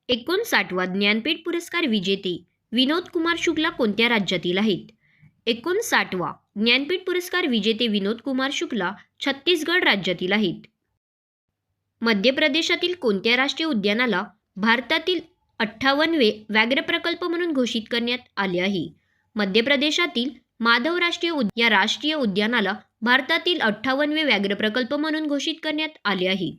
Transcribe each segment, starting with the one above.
59वा ज्ञानपीठ पुरस्कार विजेते विनोद कुमार शुक्ला कोणत्या राज्यातील आहेत? 59वा ज्ञानपीठ पुरस्कार विजेते विनोद कुमार शुक्ला छत्तीसगड राज्यातील आहेत. मध्य प्रदेशातील कोणत्या राष्ट्रीय उद्यानाला भारतातील 58वे व्याघ्र प्रकल्प म्हणून घोषित करण्यात आले आहे? मध्य प्रदेशातील माधव या राष्ट्रीय उद्यानाला भारतातील 58वे व्याघ्र प्रकल्प म्हणून घोषित करण्यात आले आहे.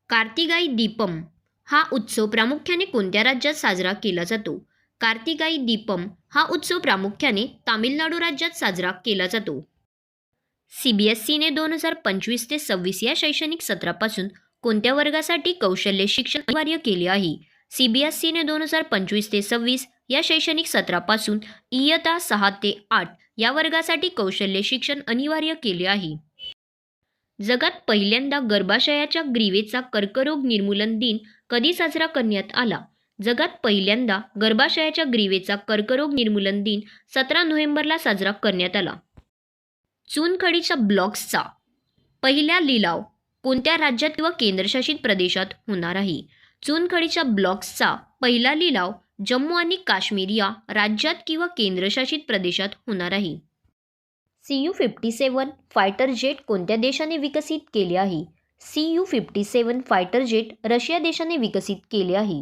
कार्तिकाई दीपम हा उत्सव प्रामुख्याने कोणत्या राज्यात साजरा केला जातो? कार्तिकाई दीपम हा उत्सव प्रामुख्याने तामिळनाडू राज्यात साजरा केला जातो. CBSEने 2025 ते 26 या शैक्षणिक सत्रापासून कोणत्या वर्गासाठी कौशल्य शिक्षण अनिवार्य केले आहे? CBSEने 2025 ते 26 या शैक्षणिक सत्रापासून इयत्ता 6 ते 8 या वर्गासाठी कौशल्य शिक्षण अनिवार्य केले आहे. जगात पहिल्यांदा गर्भाशयाच्या ग्रीवेचा कर्करोग निर्मूलन दिन कधी साजरा करण्यात आला? जगात पहिल्यांदा गर्भाशयाच्या ग्रीवेचा कर्करोग निर्मूलन दिन 17 नोव्हेंबरला साजरा करण्यात आला. चुनखडीच्या ब्लॉक्सचा पहिला लिलाव कोणत्या राज्यात किंवा केंद्रशासित प्रदेशात होणार आहे? चुनखडीच्या ब्लॉक्सचा पहिला लिलाव जम्मू आणि काश्मीर या राज्यात किंवा केंद्रशासित प्रदेशात होणार आहे. Cu-57 फायटर जेट कोणत्या देशाने विकसित केले आहे? Cu-57 फायटर जेट रशिया देशाने विकसित केले आहे.